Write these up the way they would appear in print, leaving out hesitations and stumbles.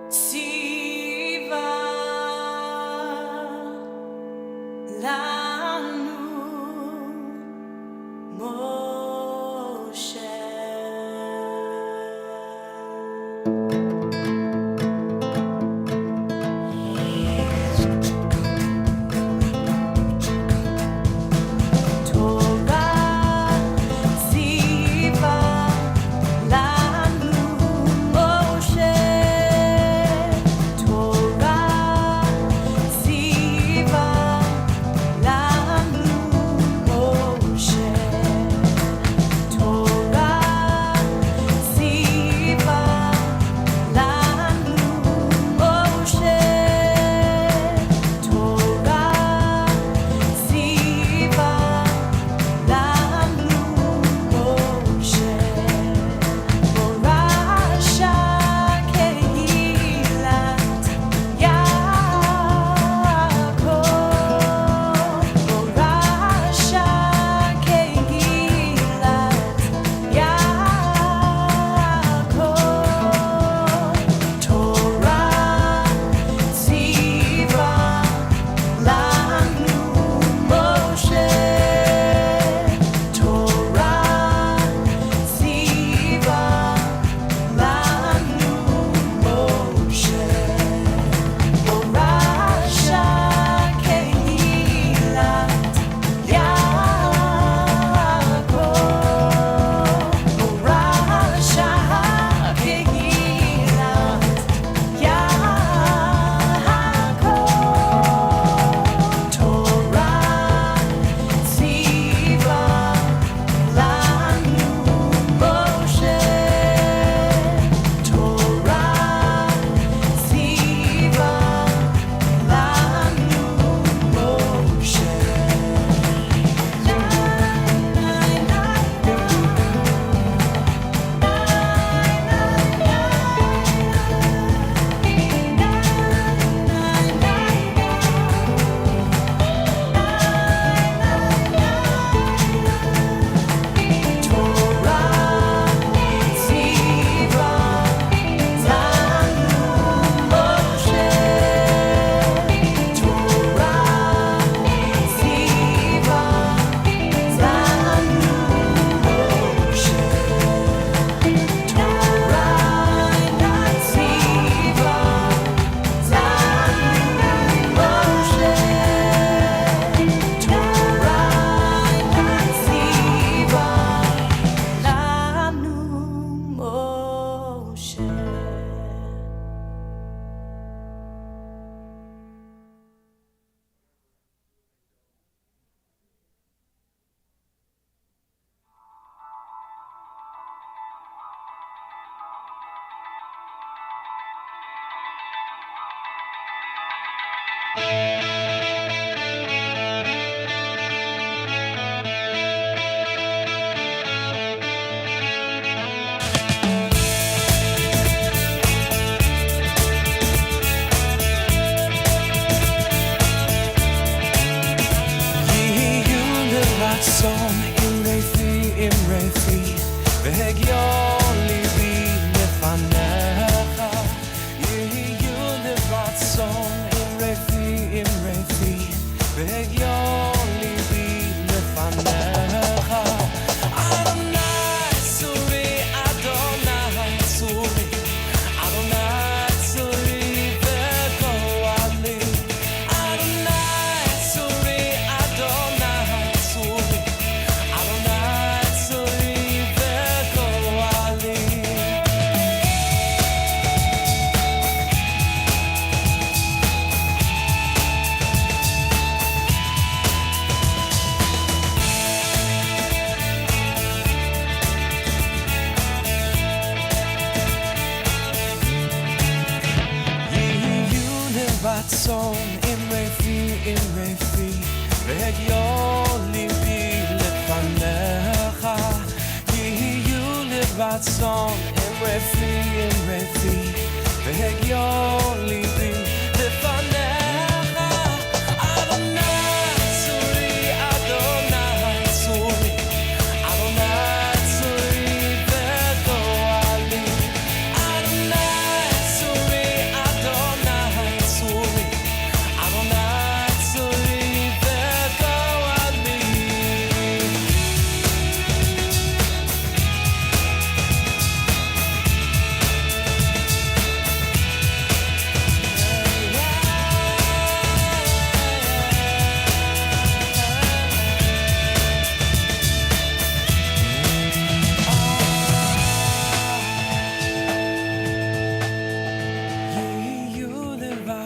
Siva lanu Moshe.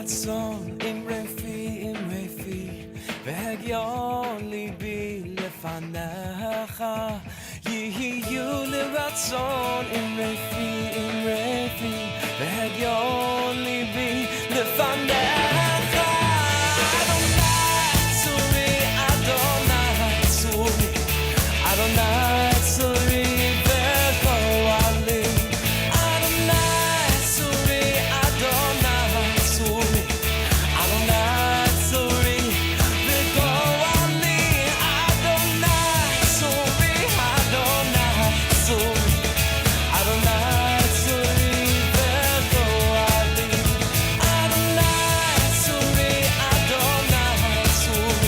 לרצון עם רפי והגיון ליבי לפניך יהיו לרצון עם רפי והגיון ליבי לפניך Adonai Tzuri v'go'ali Adonai Tzuri Adonai Tzuri Adonai Tzuri v'go'ali Adonai Tzuri Adonai Tzuri Adonai Tzuri v'go'ali Adonai Tzuri Adonai Tzuri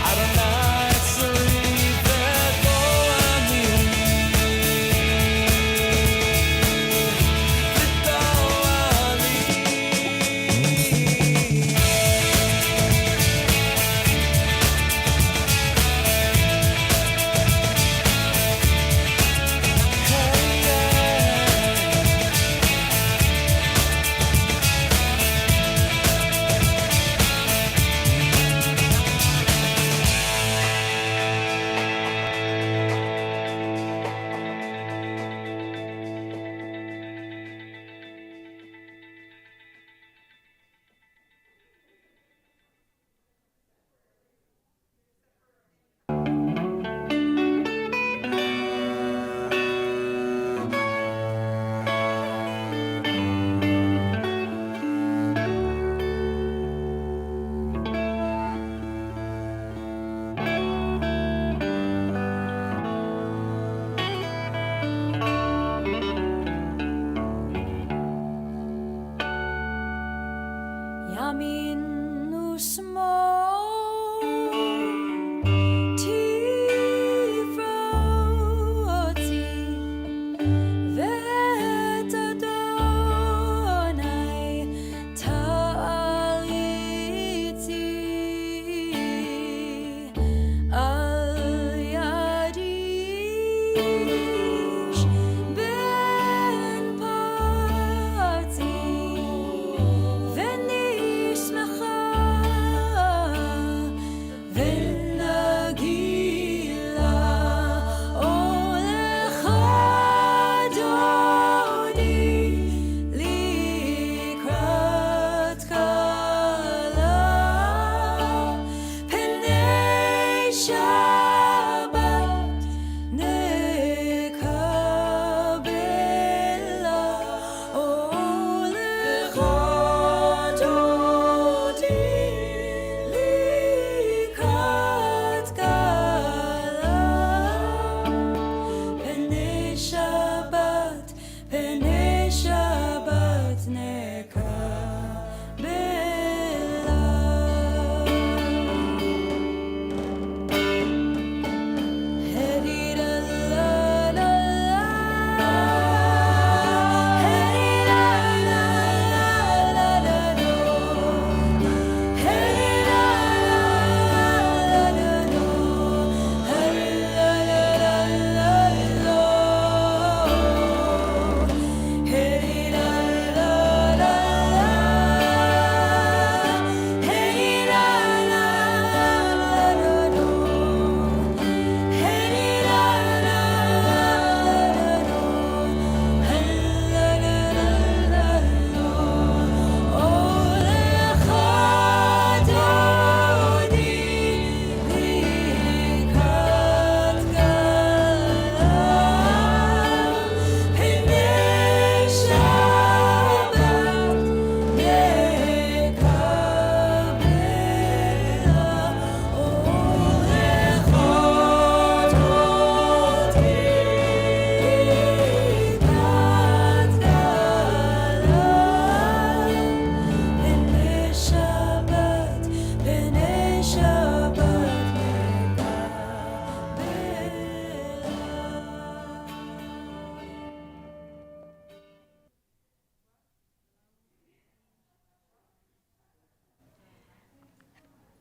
Adonai Tzuri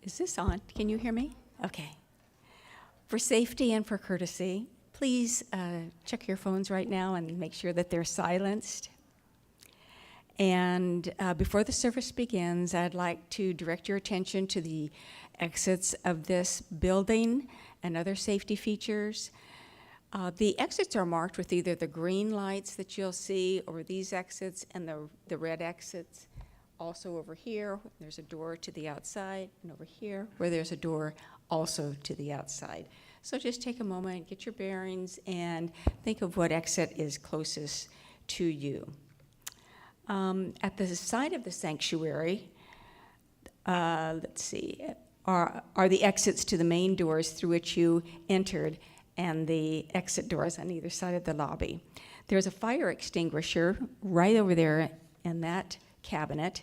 Is this on? Can you hear me? Okay. For safety and for courtesy, please check your phones right now and make sure that they're silenced. And before the service begins, I'd like to direct your attention to the exits of this building and other safety features. The exits are marked with either the green lights that you'll see or these exits and the red exits. Also over here, there's a door to the outside, and over here, where there's a door also to the outside. So just take a moment, get your bearings, and think of what exit is closest to you. At the side of the sanctuary, let's see, are the exits to the main doors through which you entered and the exit doors on either side of the lobby. There's a fire extinguisher right over there in that cabinet,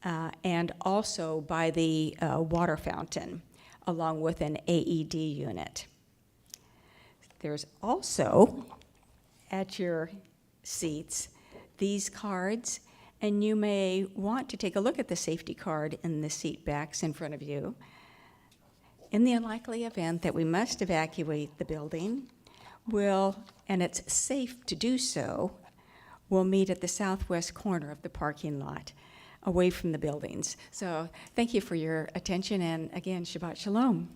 and also by the water fountain, along with an AED unit. There's also, at your seats, these cards, and you may want to take a look at the safety card in the seat backs in front of you. In the unlikely event that we must evacuate the building, and it's safe to do so, we'll meet at the southwest corner of the parking lot, away from the buildings. So thank you for your attention, and again, Shabbat Shalom.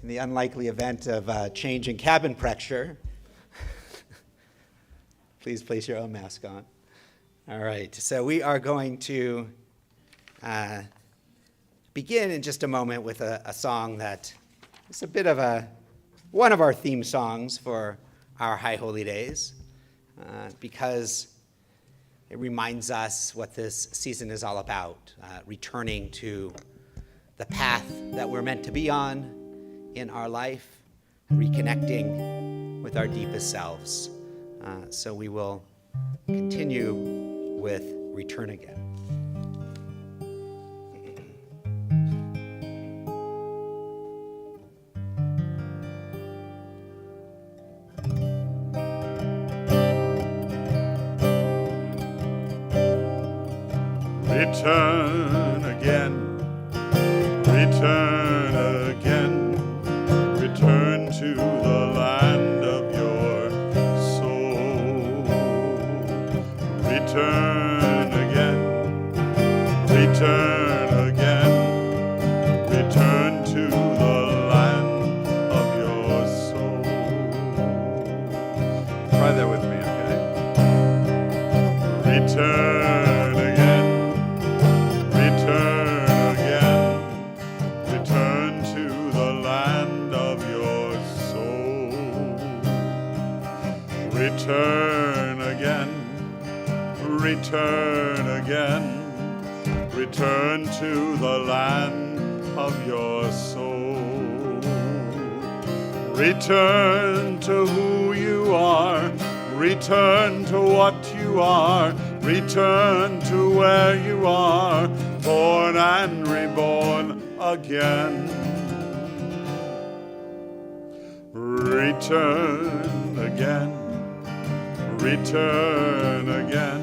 In the unlikely event of change in cabin pressure, please place your own mask on. All right, so we are going to begin in just a moment with a song that is a bit of one of our theme songs for our High Holy Days, because it reminds us what this season is all about, returning to the path that we're meant to be on in our life, reconnecting with our deepest selves. So we will continue with Return Again. Return again, return again, return to the land of your soul. Return again, return again, return to the land of your soul. Try that with me, okay? Return again. Return again, return to the land of your soul. Return again, return again, return to the land of your soul. Return to who you are, return to what you are, return to where you are, born and reborn again. Return again, return again,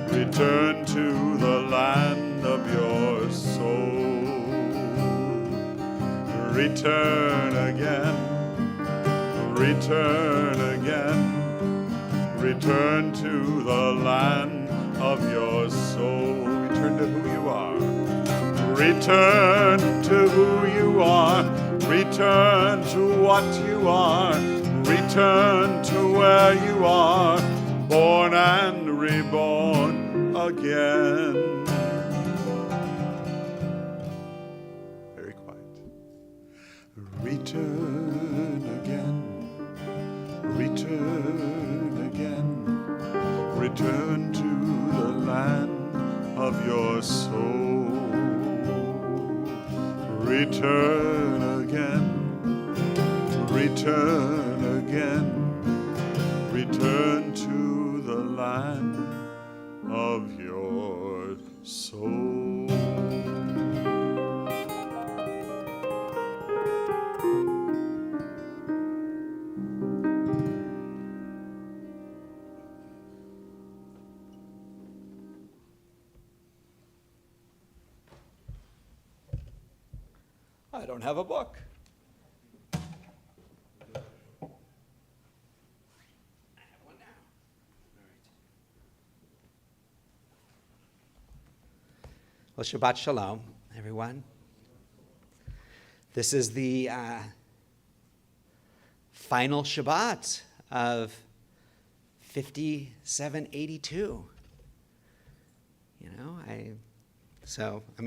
return to the land of your soul. Return again, return again, return to the land of your soul. Return to who you are. Return to who you are. Return to what you are. Return to where you are. Born and reborn again. Very quiet. Return again. Return again. Return to the land of your soul. Return again, return again, return to the land of your soul. I don't have a book. Well, Shabbat Shalom, everyone. This is the final Shabbat of 5782.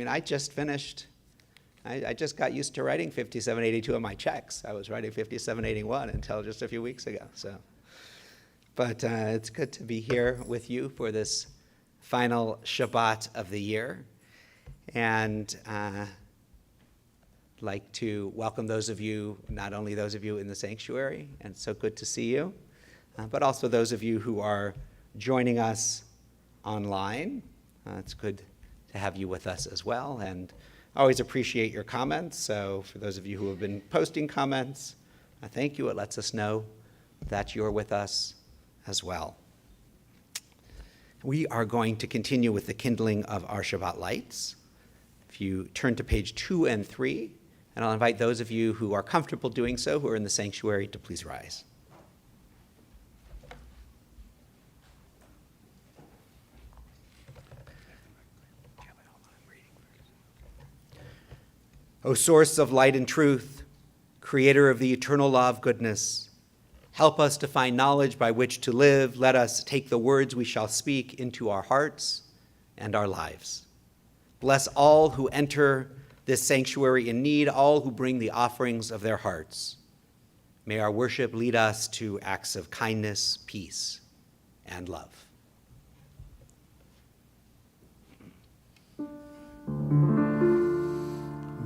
I just finished. I just got used to writing 5782 on my checks. I was writing 5781 until just a few weeks ago. But it's good to be here with you for this final Shabbat of the year. And I'd like to welcome those of you, not only those of you in the sanctuary, and it's so good to see you, but also those of you who are joining us online. It's good to have you with us as well. And I always appreciate your comments. So for those of you who have been posting comments, thank you. It lets us know that you're with us as well. We are going to continue with the kindling of our Shabbat lights. If you turn to page 2 and 3, and I'll invite those of you who are comfortable doing so, who are in the sanctuary, to please rise. O source of light and truth, creator of the eternal law of goodness, help us to find knowledge by which to live. Let us take the words we shall speak into our hearts and our lives. Bless all who enter this sanctuary in need, all who bring the offerings of their hearts. May our worship lead us to acts of kindness, peace, and love.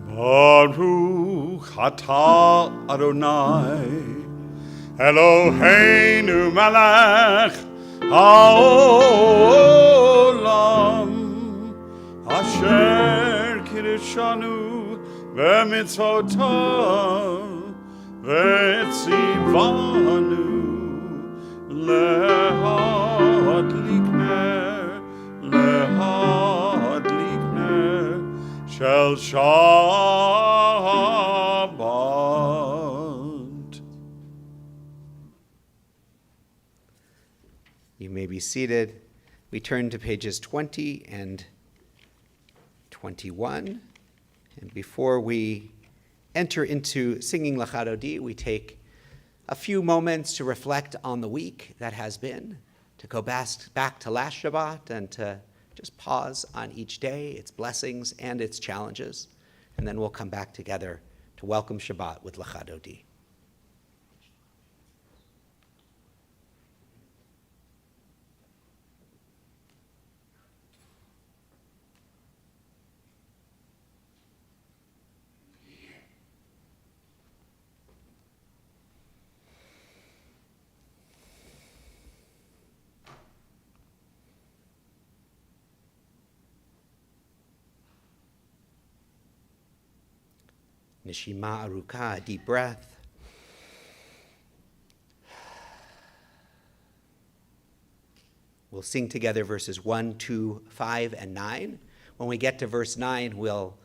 Baruch atah Adonai, Eloheinu melech haolam, asher kirishanu v'mitzvotav v'tzivanu lehadlik ner shel Shabbat. You may be seated. We turn to pages 20 and 21. And before we enter into singing Lecha Dodi, we take a few moments to reflect on the week that has been, to go back to last Shabbat and to just pause on each day, its blessings and its challenges. And then we'll come back together to welcome Shabbat with Lecha Dodi. Nishima Aruka, deep breath. We'll sing together verses 1, 2, 5, and 9. When we get to verse 9, we'll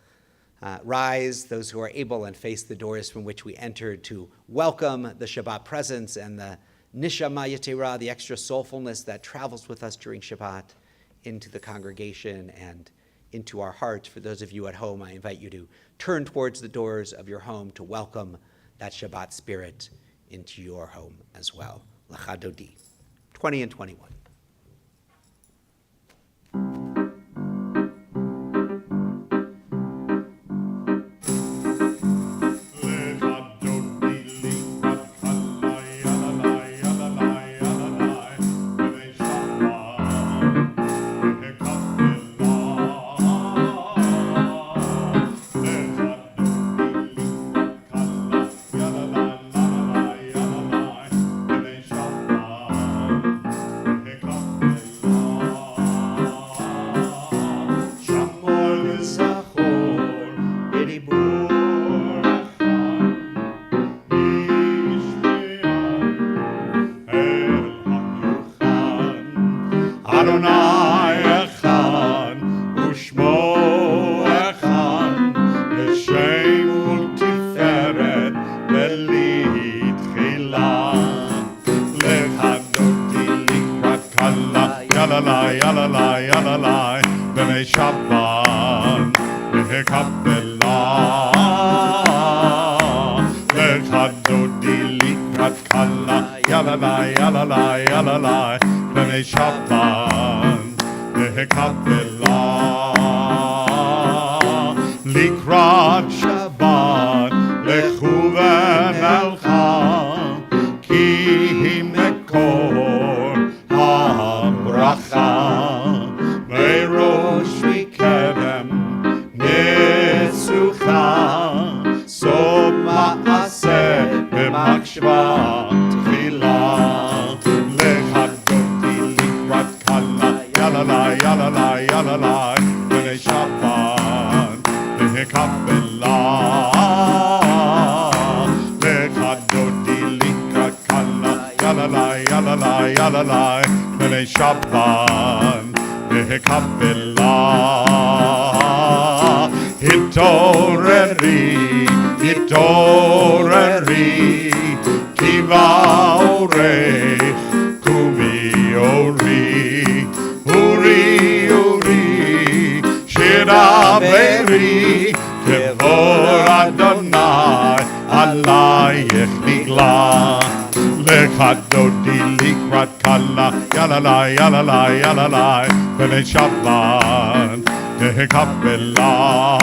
rise, those who are able, and face the doors from which we entered to welcome the Shabbat presence and the Nishama Yetera, the extra soulfulness that travels with us during Shabbat, into the congregation and into our hearts. For those of you at home, I invite you to turn towards the doors of your home to welcome that Shabbat spirit into your home as well. Lecha Dodi, 20 and 21. Yalalai, yalalai, yalalai, b'nei Shabbat. לקבלה, לחדודי לקראת קלה, יללה, יללה, יללה, בני שבת, לקבלה, לקראת שבת, לכו ומלכה, כי היא מקור הברכה, מראש מקדם נסוכה, סוף מעשה במחשבה תחילה, לחדותי לקראת קלה, יללה, יללה, יללה, בני שבת, לקבלה, לחדותי לקראת קלה, יללה, יללה, יללה, בני שבת, לקבלה. התעוררי, התעוררי, כי באורך קומי אורי, אורי, אורי, שדברי, כבוד אדוני עלייך נגלה. לחדודי לקראת קלה, יללה, יללה, יללה, בני שבת, לקבלה.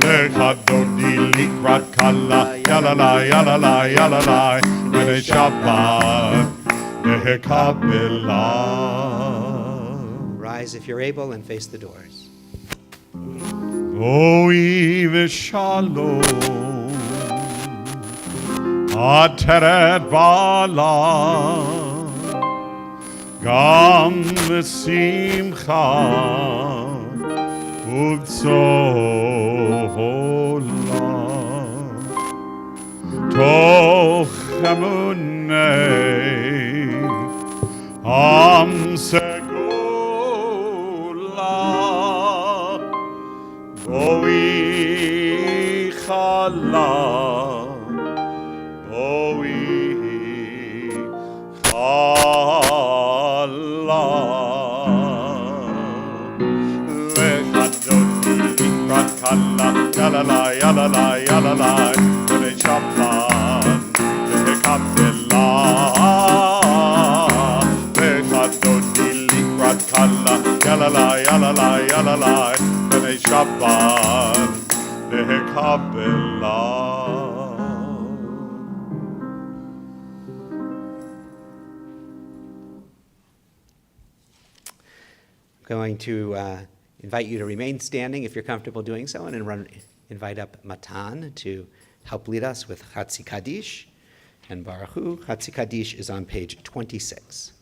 לחדודי לקראת קלה, יללה, יללה, יללה, בני שבת, לקבלה. Rise if you're able and face the doors. אוי ושלום, עטרת בעלה, גם בשמחה ובצהלה, תוך אמוני עם סגולה, בואי חלה, יללה, יללה, יללה, בני שבת, לקבלה. לחדודי לקראת קלה, יללה, יללה, יללה, בני שבת, לקבלה. Going to invite you to remain standing if you're comfortable doing so, and invite up Matan to help lead us with Chatzi Kaddish. And Baruch Hu, Chatzi Kaddish is on page 26.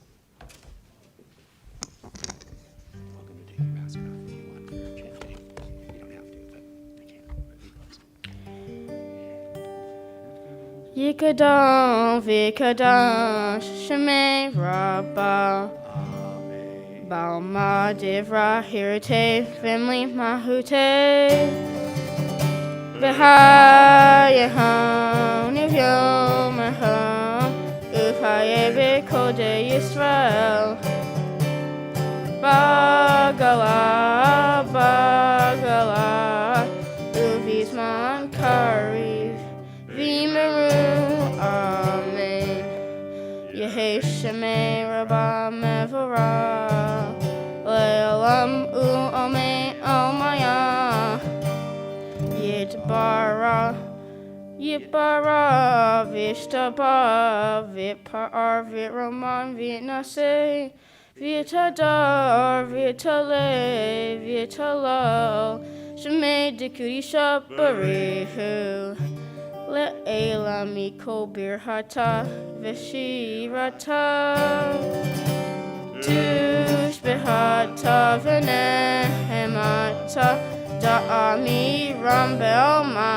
Welcome to take your mask off if you want. You don't have to, but I can. Yikadam v'kadash shemei rabbah. Balma divra hirte vimli mahute. V'hayeham nivyom aham upaye b'kodei Yisrael. Bagala, bagala, uvizman kariv v'meru, amen. Yehei shemei rabbah mevorah, le'olam u'amei almaya. Yitbara, yitbara, vishtaba, vitpar, vitraman, vitnaseh, vitadar, vitale, vitalal, shemei dekudisha barihu. Le'ela miko birhata v'shirata, dush behata v'nehemata, da'ami rambelma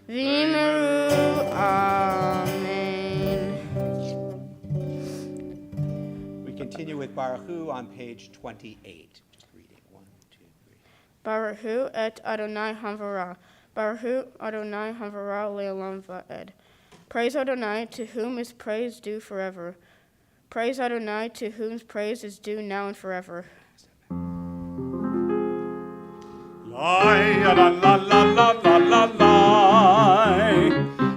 v'meru, amen. We continue with Baruch Hu on page 28. Reading 1, 2, 3. Baruch Hu et Adonai Havara. Baruch Hu Adonai Havara le'olam va'ed. Praise Adonai, to whom is praise due forever. Praise Adonai, to whom praise is due now and forever. La la la la la la la la.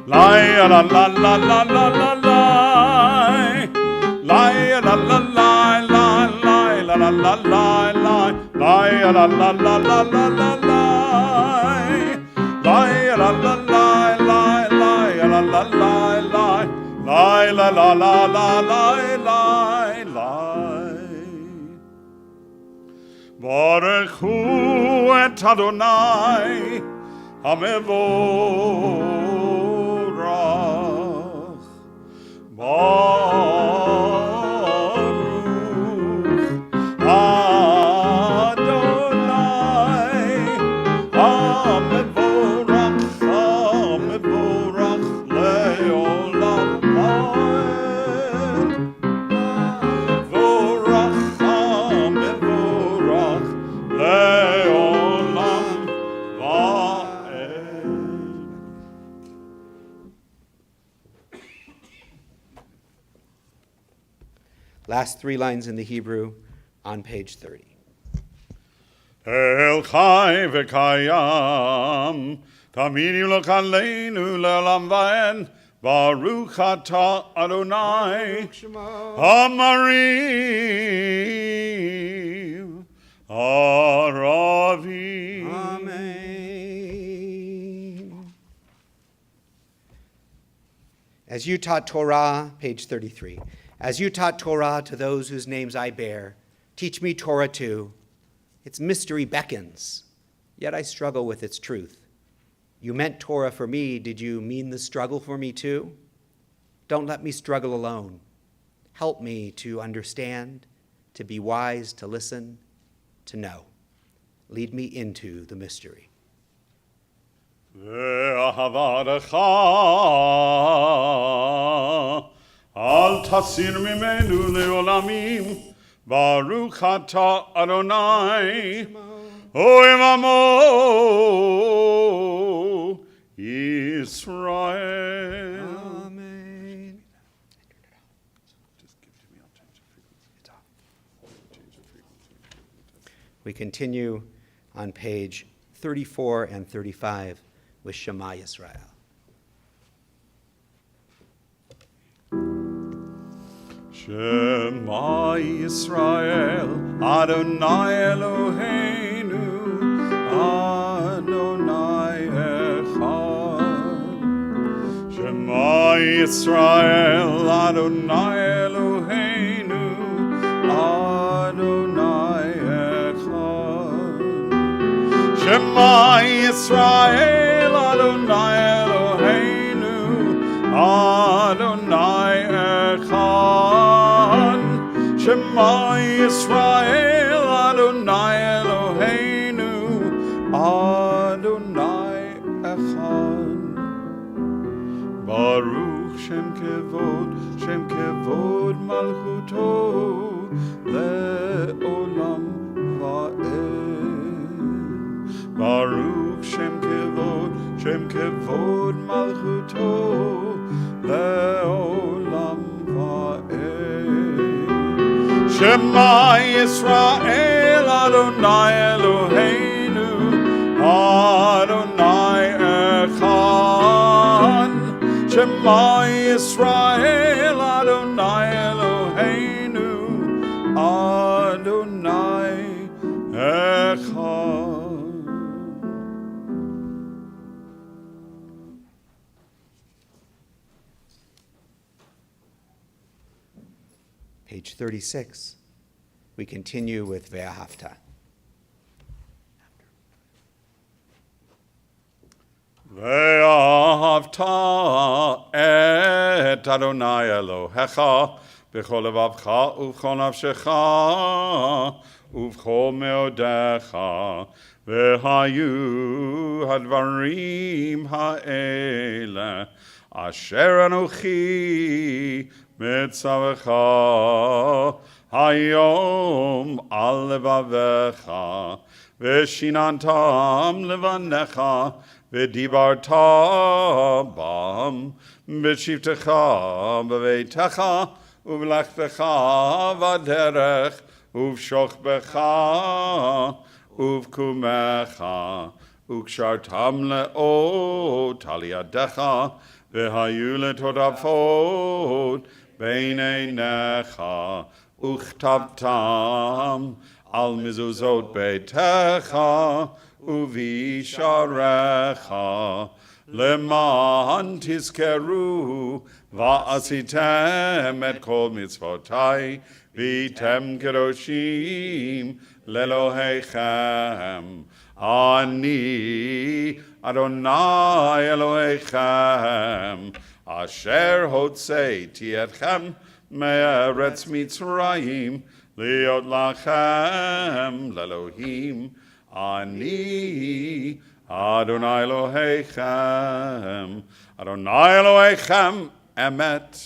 La la la la la la la la. La la la la la la la la la la. La la la la la la la la. La la la la la la la la la. La la la la la la la. Baruch hu et Adonai hamevorach. Baruch Adonai hamevorach, hamevorach leolam vaed. Vorach hamevorach leolam vaed. Last three lines in the Hebrew on page 30. El chai v'kayam, tamidim lo kaleinu le'olam vaed, Baruch atah Adonai, Hamarim, Aravi. Amen. As you taught Torah, page 33. As you taught Torah to those whose names I bear, teach me Torah too. Its mystery beckons, yet I struggle with its truth. You meant Torah for me, did you mean the struggle for me too? Don't let me struggle alone. Help me to understand, to be wise, to listen, to know. Lead me into the mystery. Ve'ahavadecha al tasir mimenu leolamim, Baruch atah Adonai, Oevamo Israel. Amen. We continue on page 34 and 35 with Shema Yisrael. Shema Yisrael, Adonai Eloheinu, Adonai Echad. Shema Yisrael, Adonai Eloheinu, Adonai Echad. Shema Yisrael, Adonai Eloheinu, Adonai Echad. Shema Yisrael, Adonai Eloheinu, Adonai Echad. Baruch Shem Kevod Malchuto, Le'olam Va'ed. Baruch Shem Kevod Malchuto, Le'olam Va'ed. Shema Yisrael, Adonai Eloheinu, Adonai Echad. Shema Yisrael, Adonai Eloheinu, Adonai Echad. Page 36. We continue with Ve'ahavta. Ve'ahavta et Adonai Elohecha b'chol levavcha u'v'chol nafshecha u'v'chol meodecha ve'hayu hadvarim ha'ele asher anochi mitzavecha hayom al levavecha ve'shinantam levanecha v'dibarta bam b'shivtecha b'veitecha u'v'lechtecha v'derech u'v'shochbecha ובקומך, וקשרתם לאות על ידיך, והיו לטוטפות בין עיניך, וכתבתם על מזוזות ביתך ובישעריך, למען תזכרו ועשיתם את כל מצוותי, והייתם קדושים לאלוהיכם. אני אדוני אלוהיכם, אשר הוצאתי אתכם מארץ מצרים, להיות לכם לאלוהים. אני אדוני אלוהיכם, אדוני אלוהיכם אמת.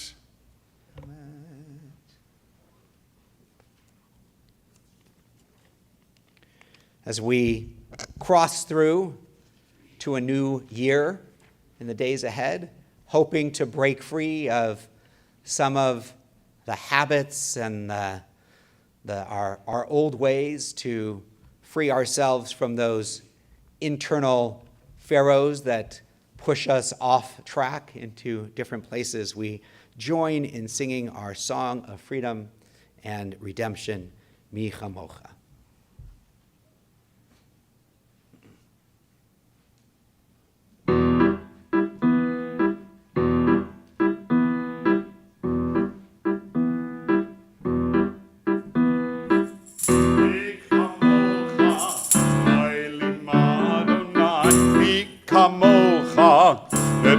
As we cross through to a new year in the days ahead, hoping to break free of some of the habits and our old ways, to free ourselves from those internal pharaohs that push us off track into different places, we join in singing our song of freedom and redemption, Mi Chamocha.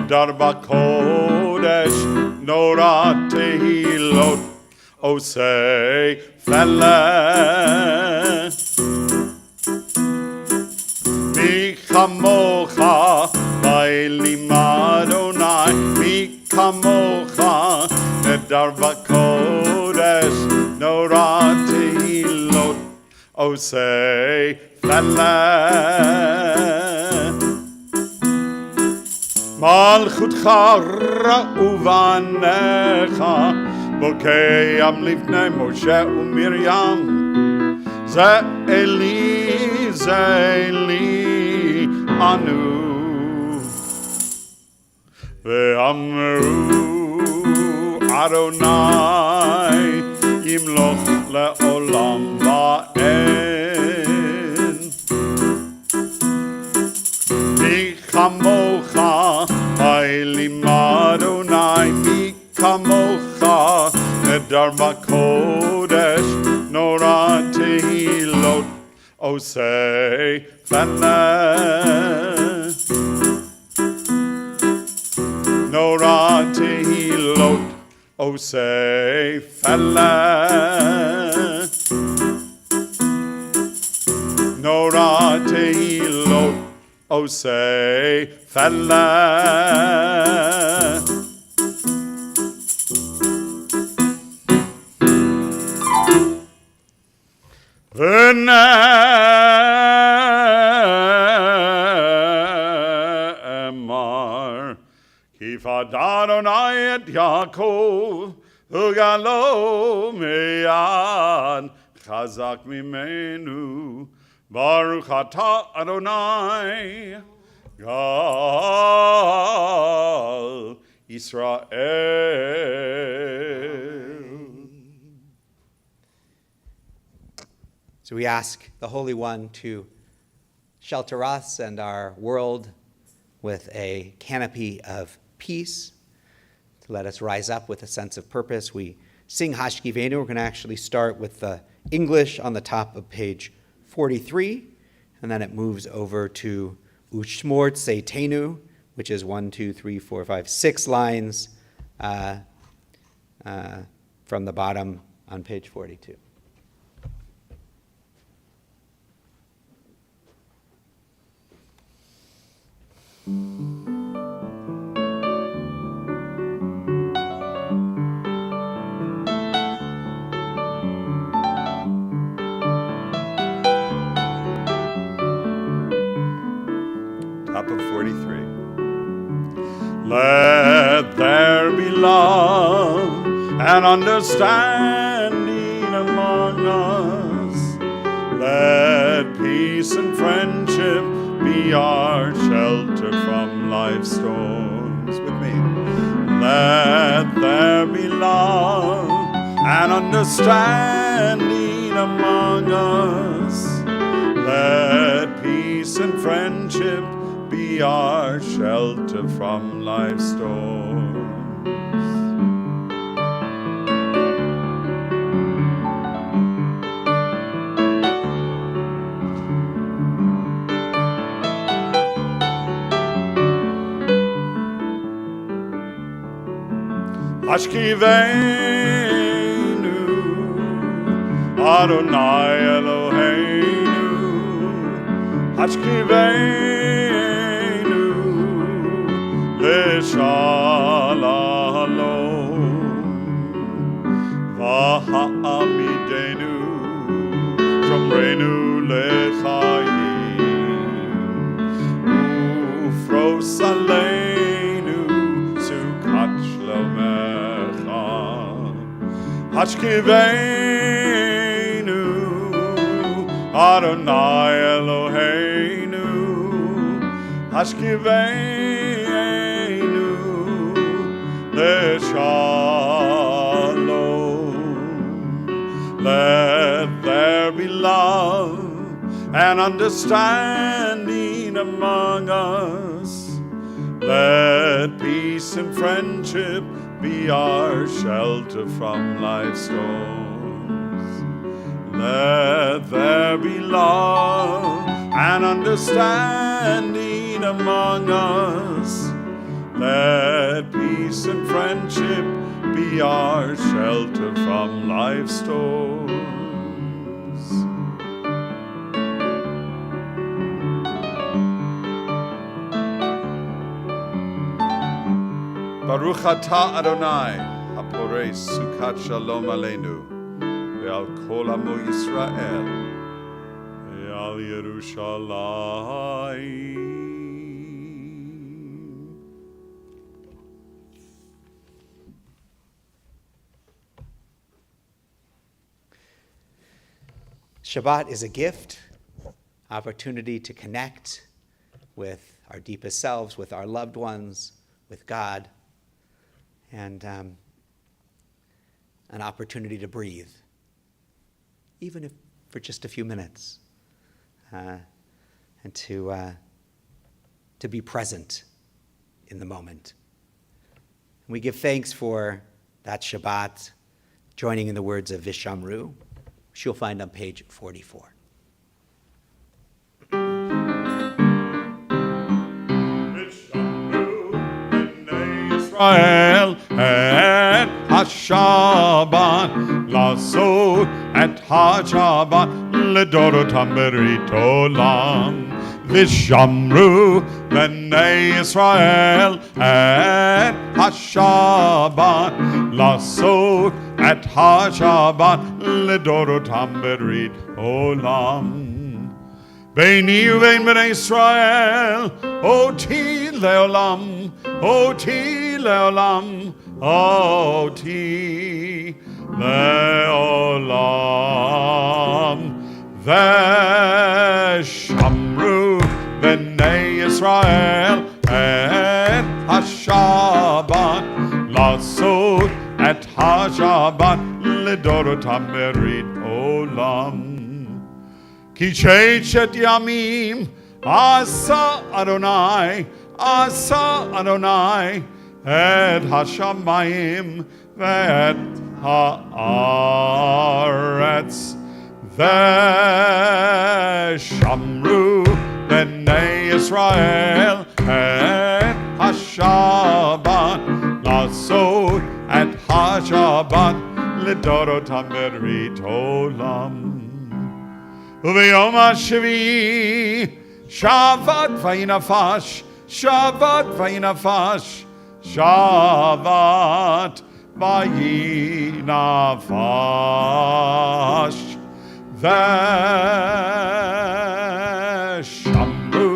Darba Kodesh, Nora Tehilot, Osei Fele. Mi Chamocha, Bailim Adonai, Mi Chamocha, Darba Kodesh, Nora Tehilot, Osei Fele. מלכותך ראובנך, בוקע לפני משה ומרים, זה אלי אנו. ואמרו אדוני ימלוך לעולם ואין. מי כמוך Bailim Adonai, mi kamocha, nedar bakodesh, nora tehilot, osei fene. Nora tehilot, osei fene. Nora tehilot, osei fene. V'ne'emar kifad Adonai et Yaakov ugalo meyad chazak mimenu baruch atah Adonai Gal Israel. So we ask the Holy One to shelter us and our world with a canopy of peace, to let us rise up with a sense of purpose. We sing Hashkivenu. We're going to actually start with the English on the top of page 43, and then it moves over to Ushmort Seitenu, which is 6 lines from the bottom on page 42. Top of 43. Let there be love and understanding among us. Let peace peace and friendship be our shelter from life's storms. With me. Let there be love and understanding among us. Let peace and friendship be our shelter from life's storms. Ashkiveinu, Adonai Eloheinu, Ashkiveinu, Leshalom, V'ha'amidenu, Shomrenu lechayim, Ufros aleinu, Sukat shlomecha, Ashkiveinu, Adonai Eloheinu, Ashkiveinu, Leshalom. Let there be love and understanding among us. Let peace and friendship be our shelter from life's storms. Let there be love and understanding among us. Let peace and friendship be our shelter from life's storms. Baruch atah Adonai, haporei sukat shalom aleinu, ve'al kol amo Yisrael, ve'al Yerushalayim. Shabbat is a gift, opportunity to connect with our deepest selves, with our loved ones, with God, and an opportunity to breathe, even if for just a few minutes, and to be present in the moment. And we give thanks for that Shabbat, joining in the words of Vishamru, which you'll find on page 44. Israel et HaShabbat Lasot et HaShabbat Ledorotam berit olam Vishamru b'nei Israel et HaShabbat Lasot et HaShabbat Ledorotam berit olam Beini uvein b'nei Israel Oti leolam Oti leolam, Oti leolam. Veshamru b'nei Israel et HaShabbat Lasot et HaShabbat Ledorotam berit olam. Ki shechet yamim asa Adonai Asa Adonai et hashamayim ve'et haaretz ve'shamru b'nei Israel et hashabat lasot et hashabat lidorotam berit olam u'v'yom hashvi shavat v'yinafash Shabbat v'yinafash, Shabbat v'yinafash, V'shamru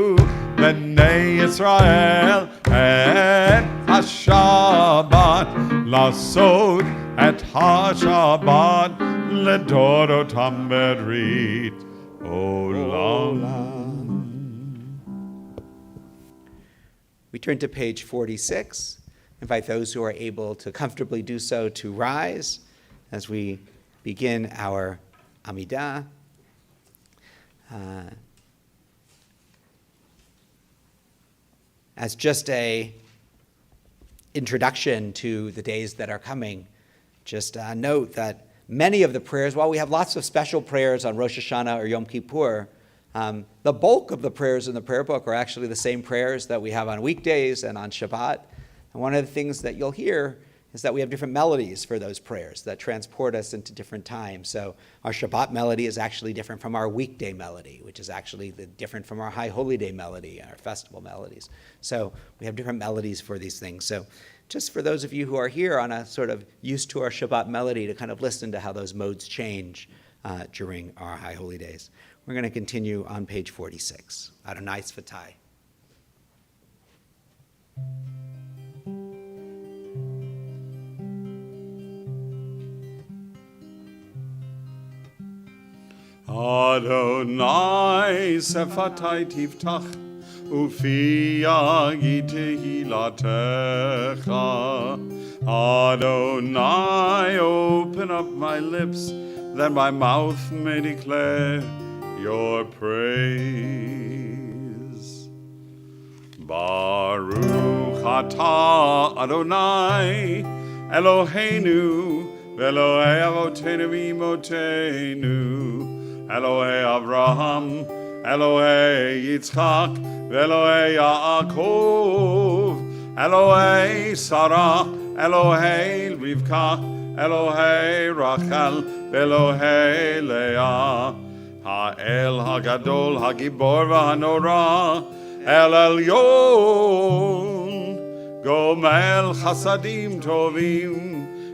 b'nei Yisrael et HaShabbat Lasot et HaShabbat Ledorotam berit Olam. We turn to page 46. Invite those who are able to comfortably do so to rise as we begin our Amidah. As just a introduction to the days that are coming, just note that many of the prayers, while we have lots of special prayers on Rosh Hashanah or Yom Kippur, the bulk of the prayers in the prayer book are actually the same prayers that we have on weekdays and on Shabbat. And one of the things that you'll hear is that we have different melodies for those prayers that transport us into different times. So our Shabbat melody is actually different from our weekday melody, which is actually different from our High Holy Day melody, our festival melodies. So we have different melodies for these things. So just for those of you who are here on a sort of used to our Shabbat melody, to kind of listen to how those modes change during our High Holy Days. We're going to continue on page 46. Adonai Sfatai. Adonai Sefatai Tiftach Ufi Yagi Tehilatecha. Adonai, open up my lips, that my mouth may declare your praise. Baruch atah Adonai Eloheinu Elohei Avotenu v'imotenu Elohei Avraham, Elohei Yitzchak, Elohei Yaakov, Elohei Sarah, Elohei Rivka, Elohei Rachel, Elohei Leah, Ha'el Hagadol, Hagibor v'Hanora, El Elyon, Gomel Chasadim Tovim,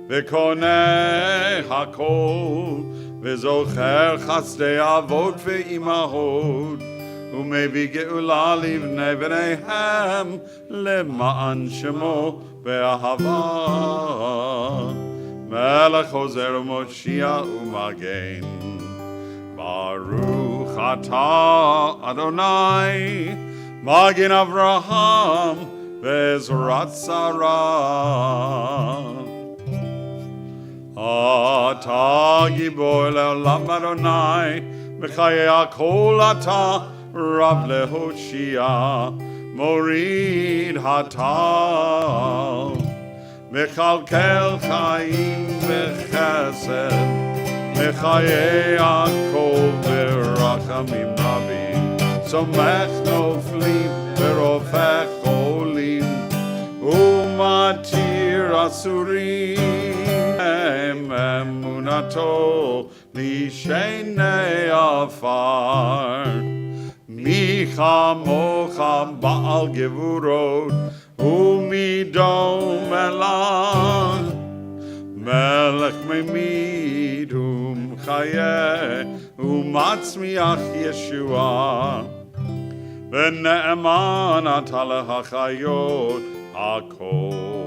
V'koneh Hakol, וזוכר חסדי אבות ואימהות ומביא גאולה לבני בניהם למען שמו באהבה מלך עוזר ומושיע ומגן ברוך אתה אדוני מגן אברהם ועזרת שרה אתה גיבור לעולם אדוני, בחיי הכל אתה רב להושיע, מוריד הטל, מכלכל חיים וחסד, בחיי הכל ברחמים רבים, סומך נופלים ורופא חולים, ומתיר אסורים. אמונתו לשני עפר מי כמוך בעל גבורות ומדום אליו מלך ממית ומחיה ומצמיח ישועה ונאמן אתה להחיות הכל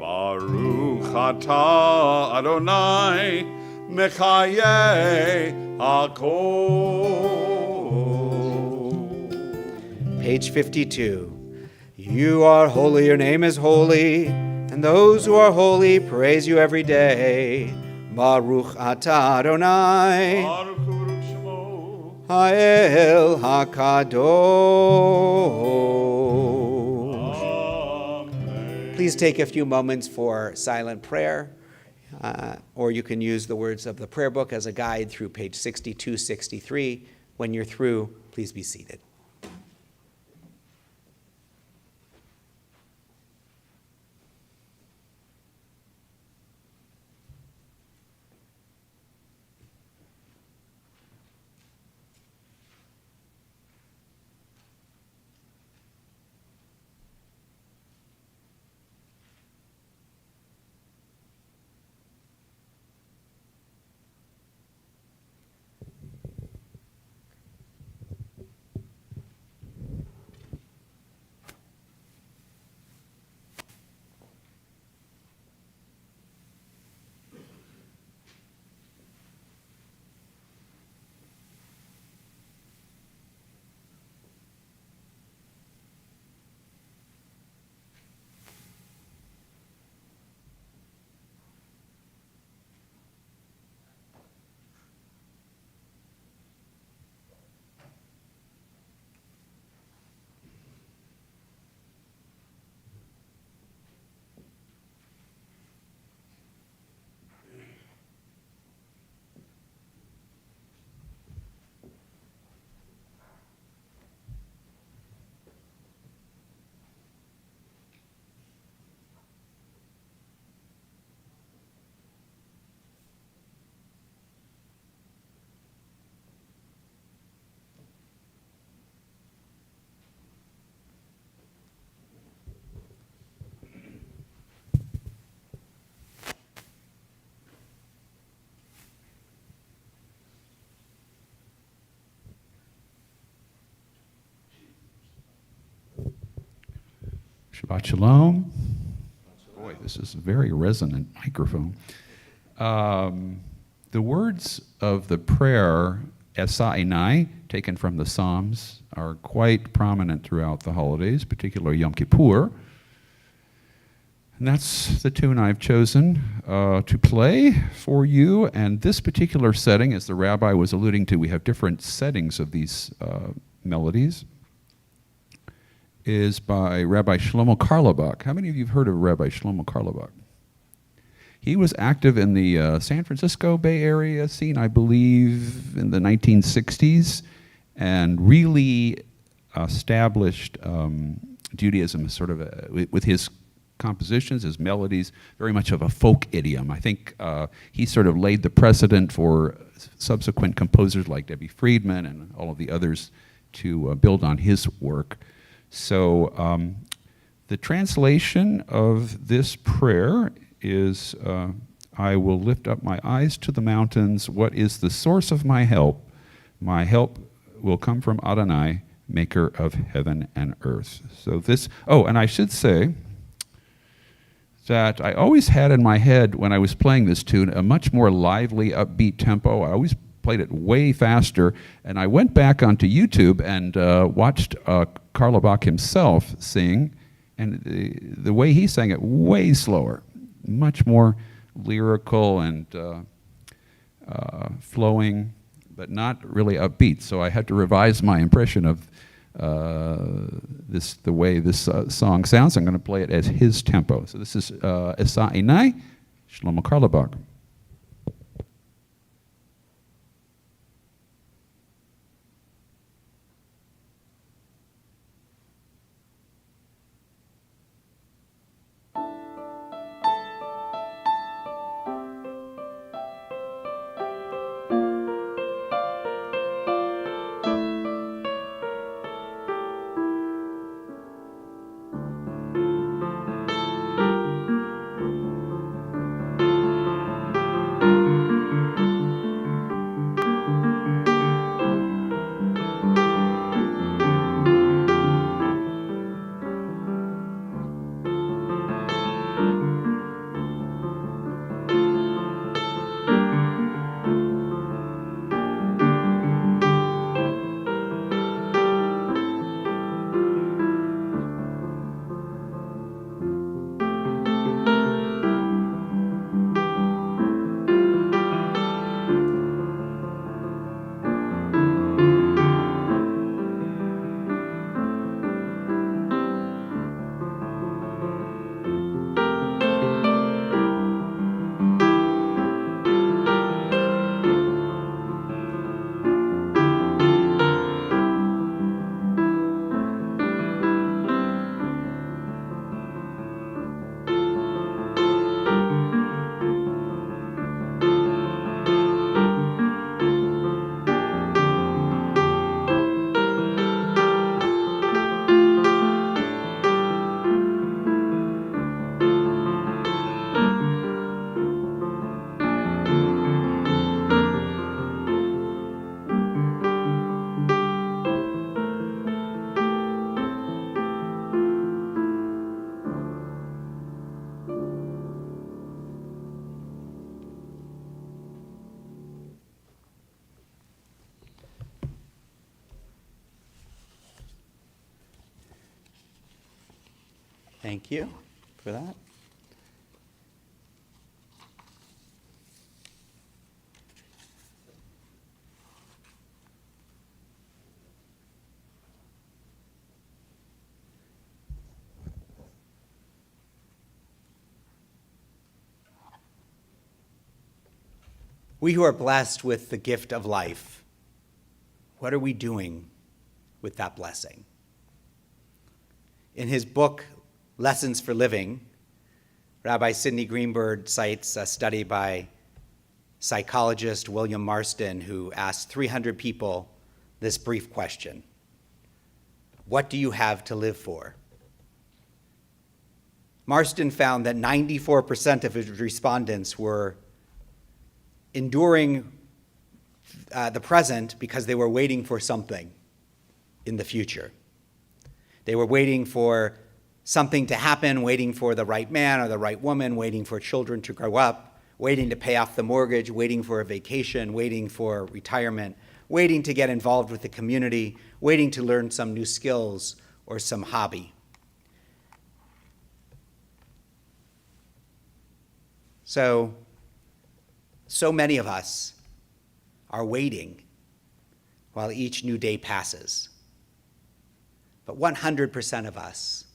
Baruch atah Adonai Mechayeh Hakol. Page 52. You are holy, your name is holy, and those who are holy praise you every day. Baruch atah Adonai Baruch Baruch Shemo Ha'el HaKadosh. Please take a few moments for silent prayer, or you can use the words of the prayer book as a guide through page 62, 63. When you're through, please be seated. Shabbat Shalom. Boy, this is a very resonant microphone. The words of the prayer, Esa Enai, taken from the Psalms, are quite prominent throughout the holidays, particularly Yom Kippur. And that's the tune I've chosen to play for you. And this particular setting, as the rabbi was alluding to, we have different settings of these melodies, is by Rabbi Shlomo Carlebach. How many of you have heard of Rabbi Shlomo Carlebach? He was active in the San Francisco Bay Area scene, I believe, in the 1960s, and really established Judaism sort of with his compositions, his melodies, very much of a folk idiom. I think he sort of laid the precedent for subsequent composers like Debbie Friedman and all of the others to build on his work. So the translation of this prayer is, I will lift up my eyes to the mountains. What is the source of my help? My help will come from Adonai, maker of heaven and earth. So this, and I should say that I always had in my head when I was playing this tune a much more lively, upbeat tempo. I always played it way faster, and I went back onto YouTube and watched Carlebach himself sing, and the way he sang it, way slower, much more lyrical and flowing, but not really upbeat. So I had to revise my impression of the way this song sounds. I'm going to play it as his tempo. So this is Esa Enai, Shlomo Carlebach. Thank you for that. We who are blessed with the gift of life, what are we doing with that blessing? In his book, Lessons for Living, Rabbi Sidney Greenberg cites a study by psychologist William Marston, who asked 300 people this brief question: what do you have to live for? Marston found that 94% of his respondents were enduring the present because they were waiting for something in the future. They were waiting for something to happen, waiting for the right man or the right woman, waiting for children to grow up, waiting to pay off the mortgage, waiting for a vacation, waiting for retirement, waiting to get involved with the community, waiting to learn some new skills or some hobby. So many of us are waiting while each new day passes. But 100% of us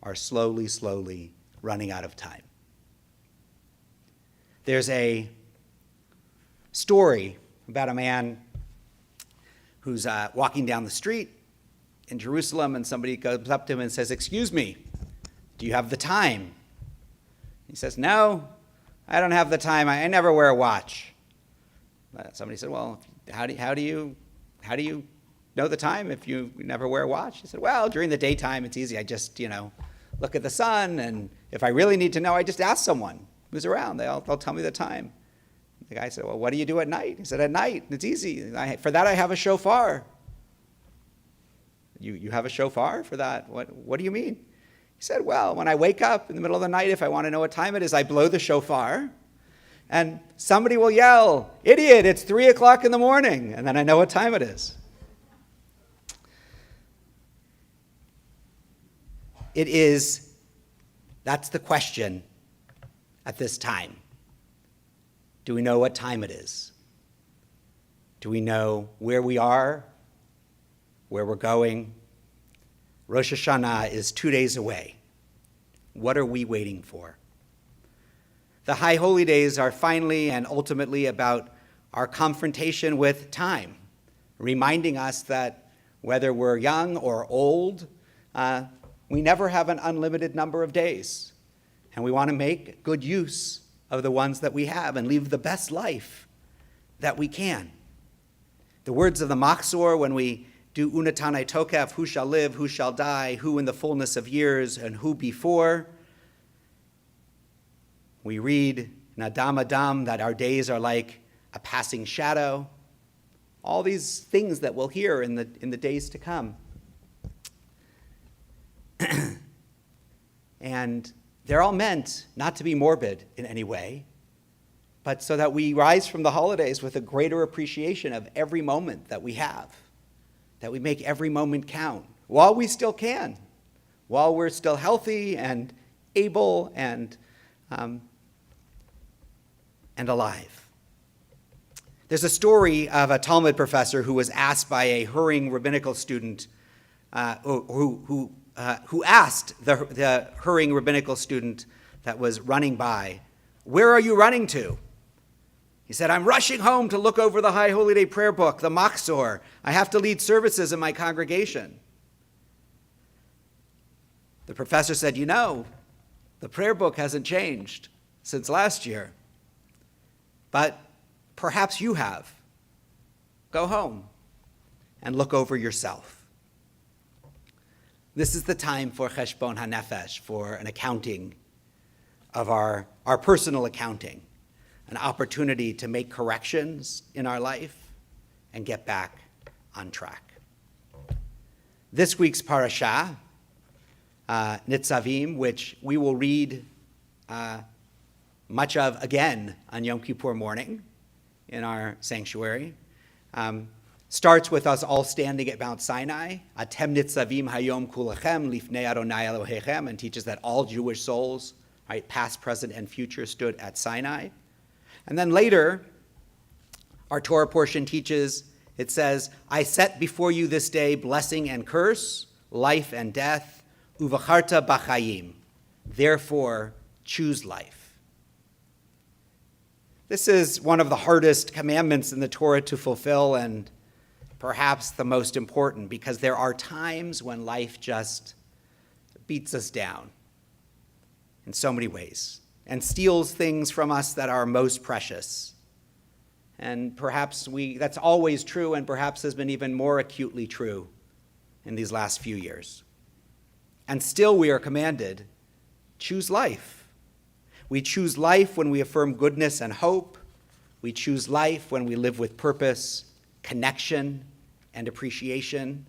are slowly running out of time. There's a story about a man who's walking down the street in Jerusalem, and somebody goes up to him and says, "Excuse me, do you have the time?" He says, "No, I don't have the time. I never wear a watch." Somebody said, "Well, how do you know the time if you never wear a watch?" He said, "Well, during the daytime, it's easy. I just, look at the sun, and if I really need to know, I just ask someone who's around. They'll tell me the time." The guy said, "Well, what do you do at night?" He said, "At night, it's easy. For that, I have a shofar." You have a shofar for that? What do you mean?" He said, "Well, when I wake up in the middle of the night, if I want to know what time it is, I blow the shofar, and somebody will yell, 'Idiot, it's 3 o'clock in the morning,' and then I know what time it is." That's the question at this time. Do we know what time it is? Do we know where we are, where we're going? Rosh Hashanah is 2 days away. What are we waiting for? The High Holy Days are finally and ultimately about our confrontation with time, reminding us that whether we're young or old, we never have an unlimited number of days. And we want to make good use of the ones that we have and live the best life that we can. The words of the Machzor when we do Unatanai Tokef, who shall live, who shall die, who in the fullness of years, and who before. We read in Adam Adam that our days are like a passing shadow. All these things that we'll hear in the days to come. And they're all meant not to be morbid in any way, but so that we rise from the holidays with a greater appreciation of every moment that we have, that we make every moment count while we still can, while we're still healthy and able and alive. There's a story of a Talmud professor who was asked by a hurrying rabbinical student, who asked the hurrying rabbinical student that was running by, "Where are you running to?" He said, "I'm rushing home to look over the High Holy Day prayer book, the Machzor. I have to lead services in my congregation." The professor said, "The prayer book hasn't changed since last year, but perhaps you have. Go home and look over yourself." This is the time for Cheshbon HaNefesh, for an accounting of our personal accounting, an opportunity to make corrections in our life and get back on track. This week's parashah, Nitzavim, which we will read much of again on Yom Kippur morning in our sanctuary, starts with us all standing at Mount Sinai, Atem Nitzavim Hayom Kulachem Lifnei Adonai Elohechem, and teaches that all Jewish souls, right, past, present, and future, stood at Sinai. And then later, our Torah portion teaches, it says, "I set before you this day blessing and curse, life and death, uvacharta b'chayim. Therefore, choose life." This is one of the hardest commandments in the Torah to fulfill, and perhaps the most important, because there are times when life just beats us down in so many ways and steals things from us that are most precious. And perhaps that's always true, and perhaps has been even more acutely true in these last few years. And still we are commanded, choose life. We choose life when we affirm goodness and hope. We choose life when we live with purpose, connection, and appreciation.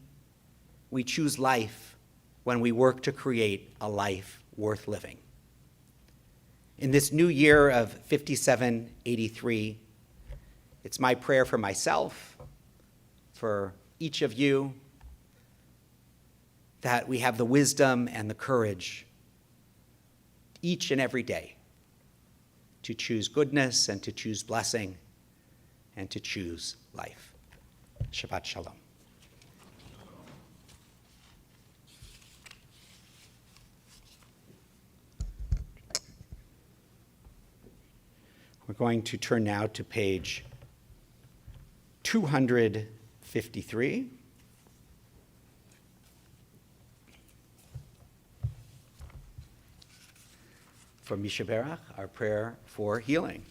we choose life when we work to create a life worth living. In this new year of 5783, it's my prayer for myself, for each of you, that we have the wisdom and the courage each and every day to choose goodness and to choose blessing and to choose life. Shabbat Shalom. We're going to turn now to page 253. For Misha Berach, our prayer for healing.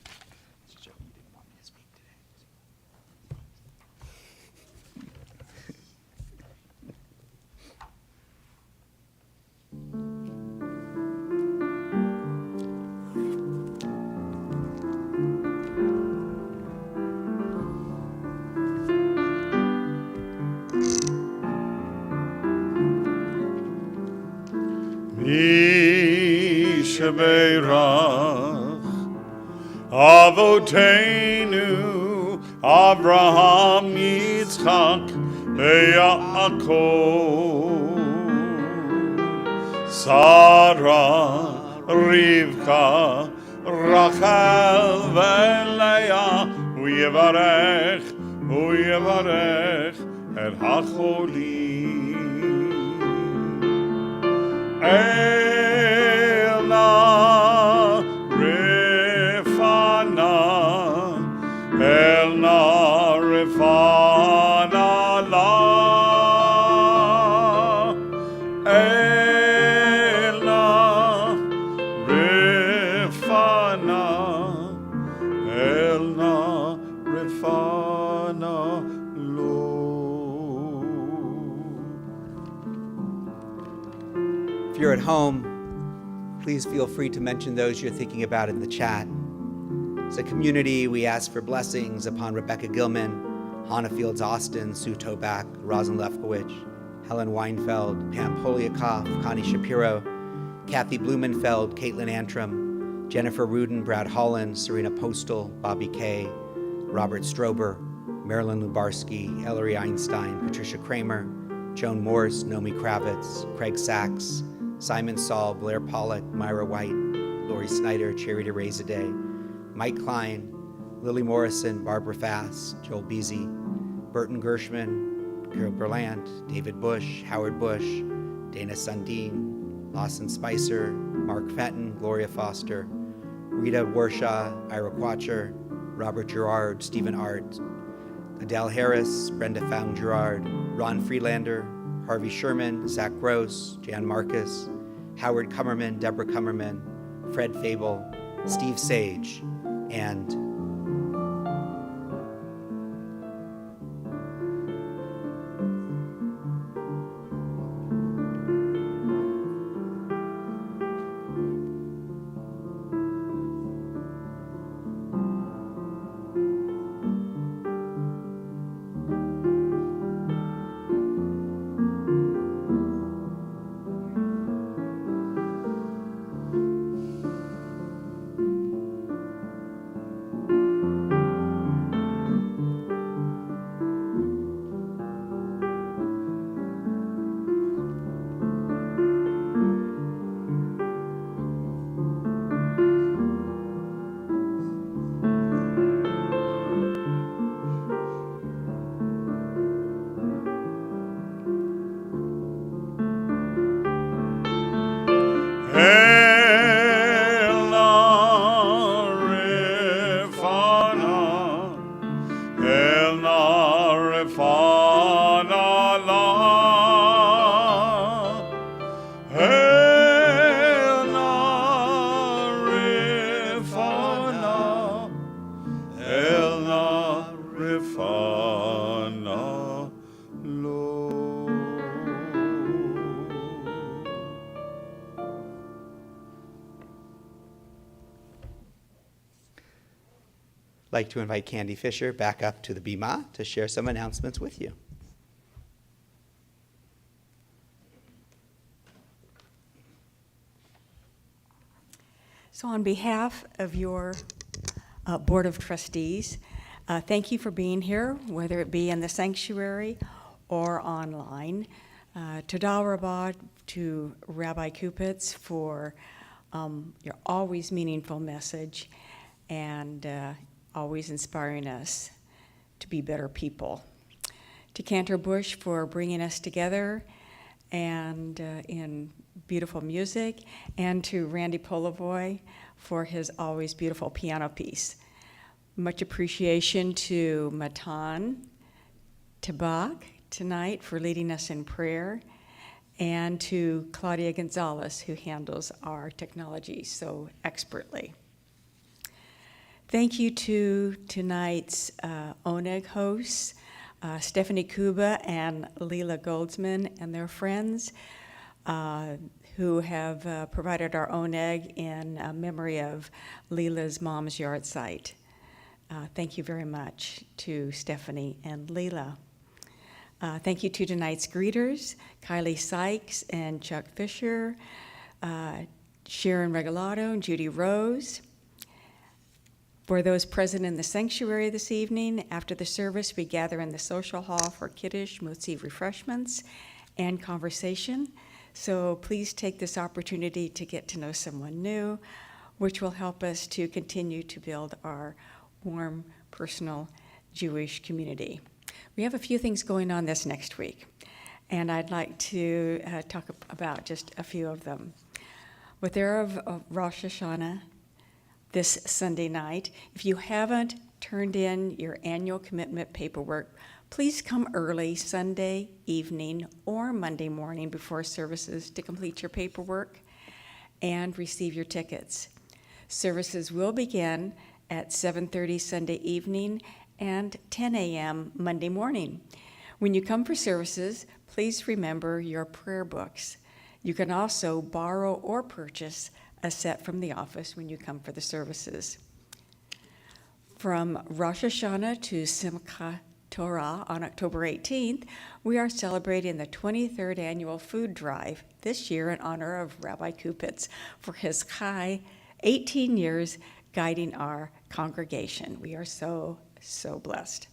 Yishaberach Avoteinu Avraham Yitzchak Yaakov Sarah Rivka Rachel Leah Uyevarech et hacholim Elna Refana la Elna Refana lo. If you're at home, please feel free to mention those you're thinking about in the chat. As a community, we ask for blessings upon Rebecca Gilman, Hannah Fields Austin, Sue Tobak, Rosin Lefkowitz, Helen Weinfeld, Pam Poliakoff, Connie Shapiro, Kathy Blumenfeld, Caitlin Antrim, Jennifer Rudin, Brad Holland, Serena Postal, Bobby Kay, Robert Strober, Marilyn Lubarsky, Ellery Einstein, Patricia Kramer, Joan Morse, Nomi Kravitz, Craig Sachs, Simon Saul, Blair Pollock, Myra White, Lori Snyder, Charity Razaday, Mike Klein, Lily Morrison, Barbara Fass, Joel Beasy, Burton Gershman, Carol Berlant, David Bush, Howard Bush, Dana Sundin, Lawson Spicer, Mark Fenton, Gloria Foster, Rita Warshaw, Ira Quatcher, Robert Gerard, Stephen Art, Adele Harris, Brenda Found Gerard, Ron Freelander, Harvey Sherman, Zach Gross, Jan Marcus, Howard Kummerman, Deborah Kummerman, Fred Fable, Steve Sage, and I'd like to invite Candy Fisher back up to the Bima to share some announcements with you. So on behalf of your Board of Trustees, thank you for being here, whether it be in the sanctuary or online. Todah Rabbah to Rabbi Kupitz for your always meaningful message and always inspiring us to be better people. To Cantor Bush for bringing us together and in beautiful music, and to Randy Polavoy for his always beautiful piano piece. Much appreciation to Matan Tabak tonight for leading us in prayer, and to Claudia Gonzalez, who handles our technology so expertly. Thank you to tonight's Oneg hosts, Stephanie Kuba and Leela Goldsman and their friends, who have provided our Oneg in memory of Leela's mom's yard site. Thank you very much to Stephanie and Leela. Thank you to tonight's greeters, Kylie Sykes and Chuck Fisher, Sharon Regalado and Judy Rose. For those present in the sanctuary this evening, after the service, we gather in the social hall for Kiddush, Motzi refreshments, and conversation. So please take this opportunity to get to know someone new, which will help us to continue to build our warm, personal Jewish community. We have a few things going on this next week, and I'd like to talk about just a few of them. With Erev Rosh Hashanah this Sunday night, if you haven't turned in your annual commitment paperwork, please come early Sunday evening or Monday morning before services to complete your paperwork and receive your tickets. Services will begin at 7:30 Sunday evening and 10 a.m. Monday morning. When you come for services, please remember your prayer books. You can also borrow or purchase a set from the office when you come for the services. From Rosh Hashanah to Simchat Torah on October 18th, we are celebrating the 23rd annual food drive this year in honor of Rabbi Kupitz for his Chai 18 years guiding our congregation. We are so blessed.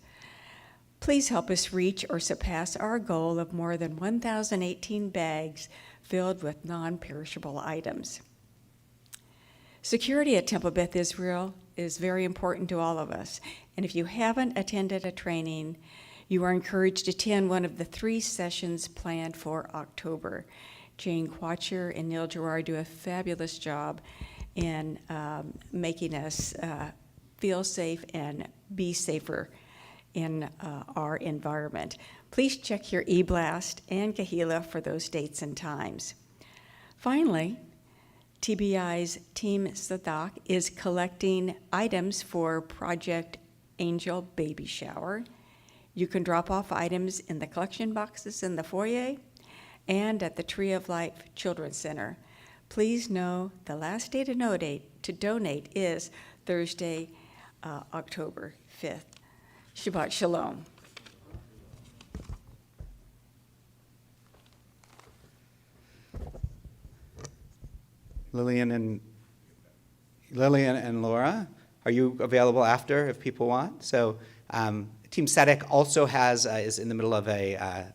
Please help us reach or surpass our goal of more than 1,018 bags filled with non-perishable items. Security at Temple Beth Israel is very important to all of us, and if you haven't attended a training, you are encouraged to attend one of the 3 sessions planned for October. Jane Quatcher and Neil Gerard do a fabulous job in making us feel safe and be safer in our environment. Please check your e-blast and Kahila for those dates and times. Finally, TBI's Team Sadak is collecting items for Project Angel Baby Shower. You can drop off items in the collection boxes in the foyer and at the Tree of Life Children's Center. Please know the last day to donate is Thursday, October 5th. Shabbat Shalom. Lillian and Laura, are you available after if people want? So Team Tzedek also is in the middle of a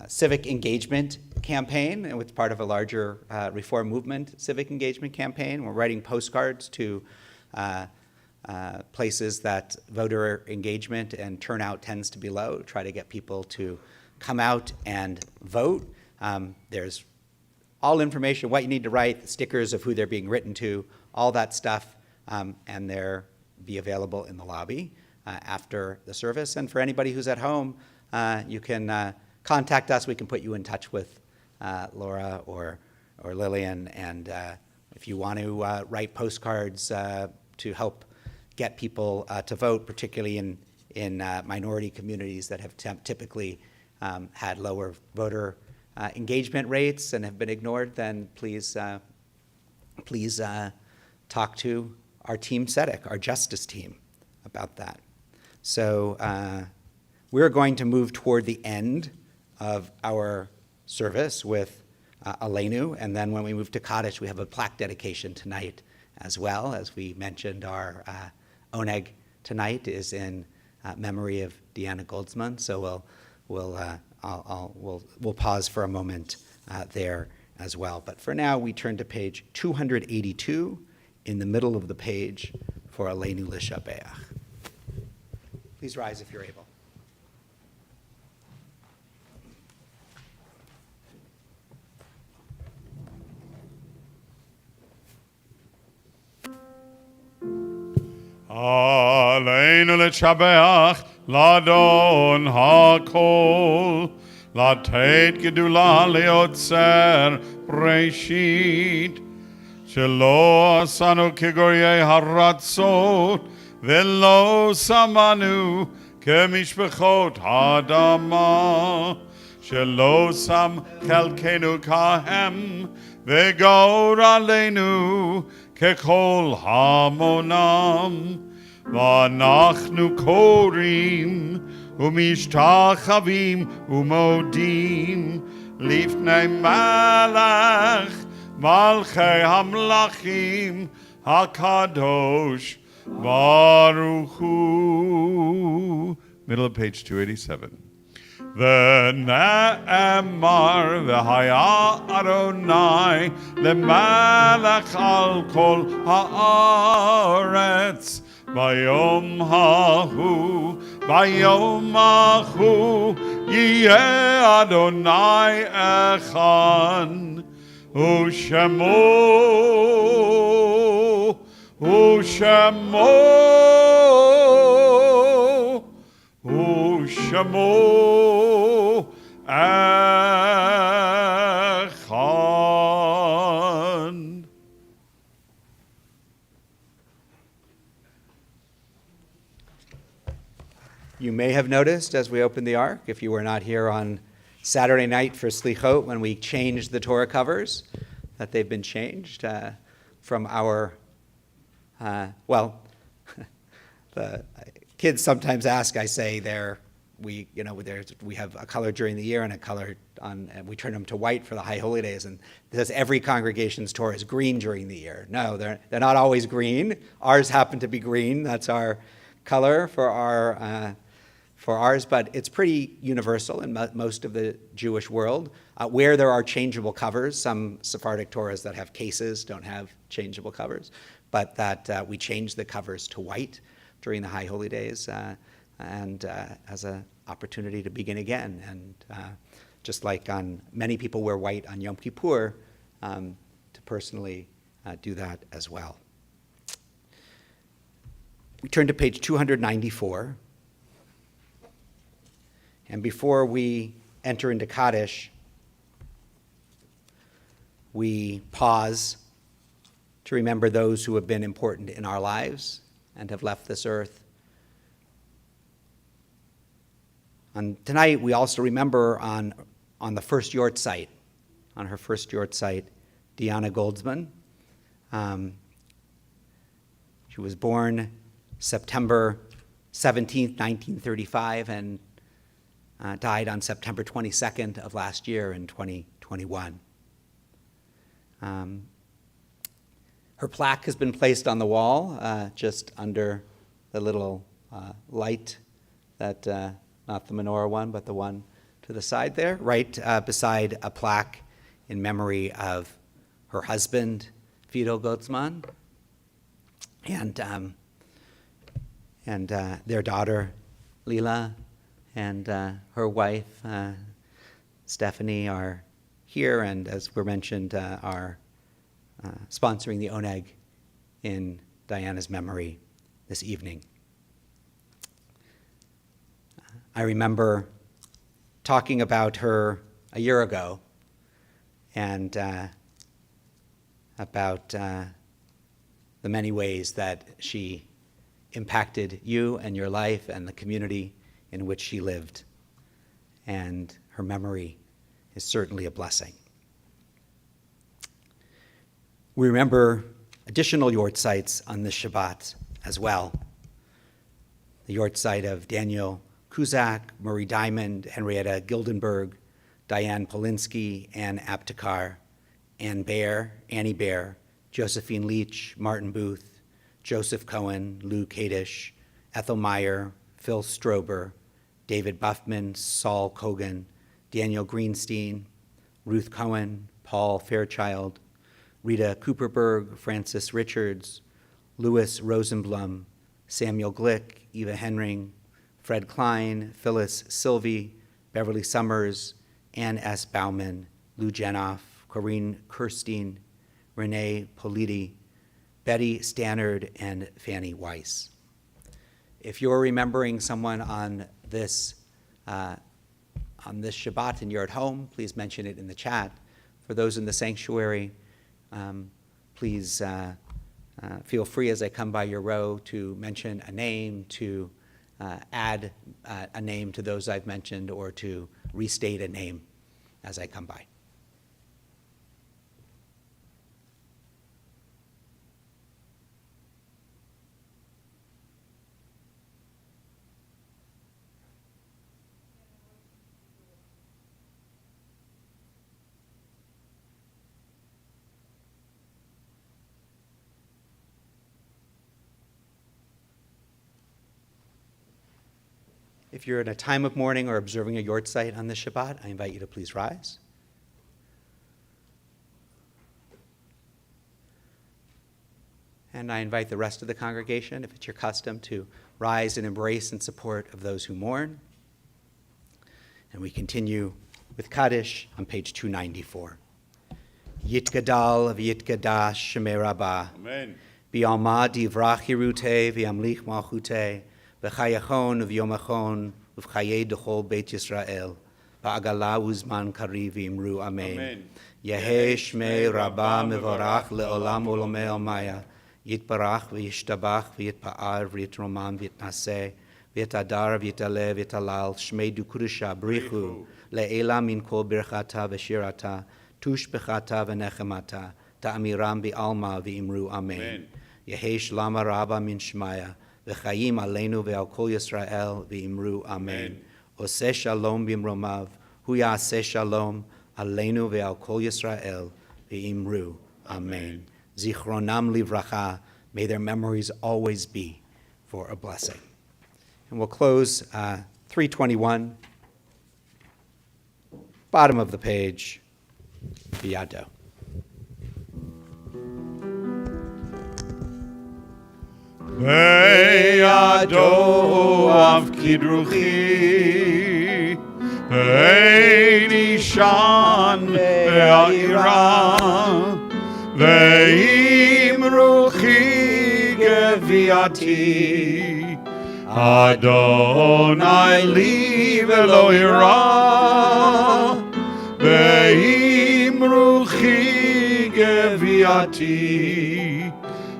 civic engagement campaign, and it's part of a larger reform movement civic engagement campaign. We're writing postcards to places that voter engagement and turnout tends to be low, to try to get people to come out and vote. There's all information, what you need to write, the stickers of who they're being written to, all that stuff, and they'll be available in the lobby after the service. And for anybody who's at home, you can contact us. We can put you in touch with Laura or Lillian, and if you want to write postcards to help get people to vote, particularly in minority communities that have typically had lower voter engagement rates and have been ignored, then please talk to our Team Tzedek, our justice team, about that. So we're going to move toward the end of our service with Aleinu, and then when we move to Kaddish, we have a plaque dedication tonight as well. As we mentioned, our oneg tonight is in memory of Deanna Goldsman, so we'll pause for a moment there as well. But for now, we turn to page 282 in the middle of the page for Aleinu L'Shabeach. Please rise if you're able. Aleinu l'shabeach l'adon hakol, לתת גדולה ליוצר בראשית, שלא עשנו כגויי הרצות, ולא שמנו כמשפחות האדמה, שלא שם חלקנו כהם, וגור עלינו ככל המונם, ואנחנו קוראים ומשתחווים ומודים לפני מלך מלכי המלכים הקדוש ברוך הוא. Middle of page 287. ונאמר והיה אדוני למלך על כל הארץ ביום ההוא יהיה אדוני אחד ושמו אחד. You may have noticed as we opened the Ark, if you were not here on Saturday night for Slichot, when we changed the Torah covers, that they've been changed from our, the kids sometimes ask, I say we have a color during the year and a color and we turn them to white for the high holy days, and because every congregation's Torah is green during the year. No, they're not always green. Ours happen to be green. That's our color for ours, but it's pretty universal in most of the Jewish world. Where there are changeable covers, some Sephardic Torahs that have cases don't have changeable covers, but that we change the covers to white during the high holy days, and as an opportunity to begin again. And just like many people wear white on Yom Kippur, to personally do that as well. We turn to page 294. And before we enter into Kaddish, we pause to remember those who have been important in our lives and have left this earth. And tonight, we also remember on the first Yort site, on her first Yort site, Deanna Goldsman. She was born September 17th, 1935, and died on September 22nd of last year in 2021. Her plaque has been placed on the wall just under the little light that, not the menorah one, but the one to the side there, right beside a plaque in memory of her husband, Fido Goldsman, and their daughter, Lila, and her wife, Stephanie, are here, and as we mentioned, are sponsoring the oneg in Diana's memory this evening. I remember talking about her a year ago, and about the many ways that she impacted you and your life and the community in which she lived. And her memory is certainly a blessing. We remember additional Yort sites on this Shabbat as well. The Yort site of Daniel Kuzak, Murray Diamond, Henrietta Gildenberg, Diane Polinsky, Ann Aptekar, Annie Bear, Josephine Leach, Martin Booth, Joseph Cohen, Lou Kadish, Ethel Meyer, Phil Strober, David Buffman, Saul Kogan, Daniel Greenstein, Ruth Cohen, Paul Fairchild, Rita Cooperberg, Francis Richards, Louis Rosenblum, Samuel Glick, Eva Henring, Fred Klein, Phyllis Sylvie, Beverly Summers, Ann S. Bauman, Lou Jenoff, Corinne Kirstein, Renee Politi, Betty Stannard, and Fanny Weiss. If you're remembering someone on this Shabbat and you're at home, please mention it in the chat. For those in the sanctuary, please feel free as I come by your row to mention a name, to add a name to those I've mentioned, or to restate a name as I come by. If you're in a time of mourning or observing a yard site on this Shabbat, I invite you to please rise. And I invite the rest of the congregation, if it's your custom, to rise and embrace in support of those who mourn. And we continue with Kaddish on page 294. Yitgadal v'yitgadash shemei rabbah. Amen. Bi'alma divrach hirute v'yamlich malchute. V'chayachon v'yomachon v'chayei d'chol Beit Yisrael v'agala uzman kariv v'imru amen. Yehei shmei rabbah mevorach le'olam olamei almaya yitbarach v'yishtabach v'yitpa'ar v'yitromam v'yitnaseh v'yitadar v'yitaleh v'yitalal shmei dukurusha brichu le'ela min kol birchata v'shirata tush bechata v'nechemata ta'amiram bi'alma v'imru amen. Yehei shlama rabba min shmaya v'chayim aleinu ve'al kol Yisrael v'imru amen. Oseh shalom b'imromav, hu ya'aseh shalom aleinu ve'al kol Yisrael v'imru amen. Zichronam livracha, may their memories always be for a blessing. And we'll close 321, bottom of the page, Biyado. Beyado av kidruchi, Beinishan ve'ira, Ve'imruchi geviati, Adonai li ve'lo ira, Ve'imruchi geviati,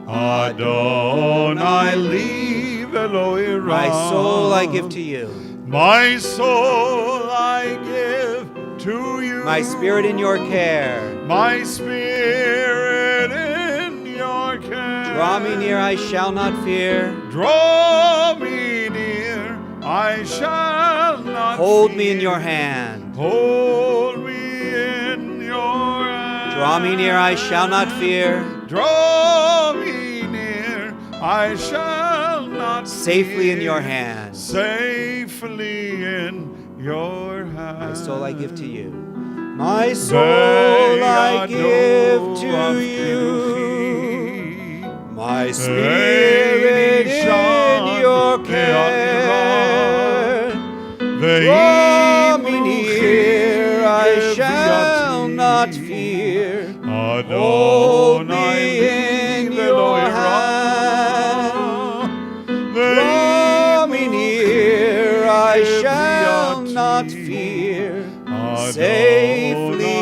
Adonai li ve'lo ira. My soul I give to you. My soul I give to you. My spirit in your care. My spirit in your care. Draw me near, I shall not fear. Draw me near, I shall not Hold fear. me in your hand. Hold me in your hand. Draw me near, I shall not fear. Draw me near, I shall not Safely in fear. your hand. Safely in your hand. My soul I give to you. My soul I give to you. My spirit in your care. Draw me near, I shall not fear. Hold me in your hand. Draw me near, I shall not fear. Safely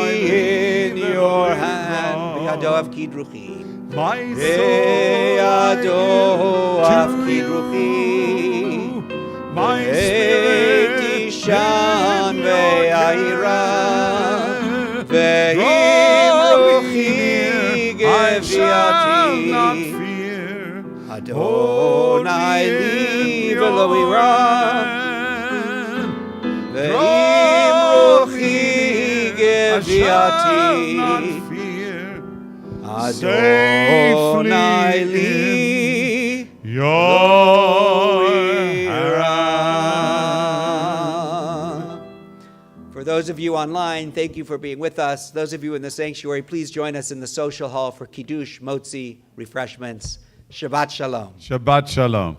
in your hand. Beyado av kidruchi. My Beyado av kidruchi. My spirit Ve'tishan ve'ayira. Ve'imruchi I shall not geviati. fear. Adonai li ve'lo ira. Ve'imruchi I shall not geviati. fear. safely Adonai in your hand. For those of you online, thank you for being with us. Those of you in the sanctuary, please join us in the social hall for Kiddush, Motzi, refreshments. Shabbat Shalom. Shabbat Shalom.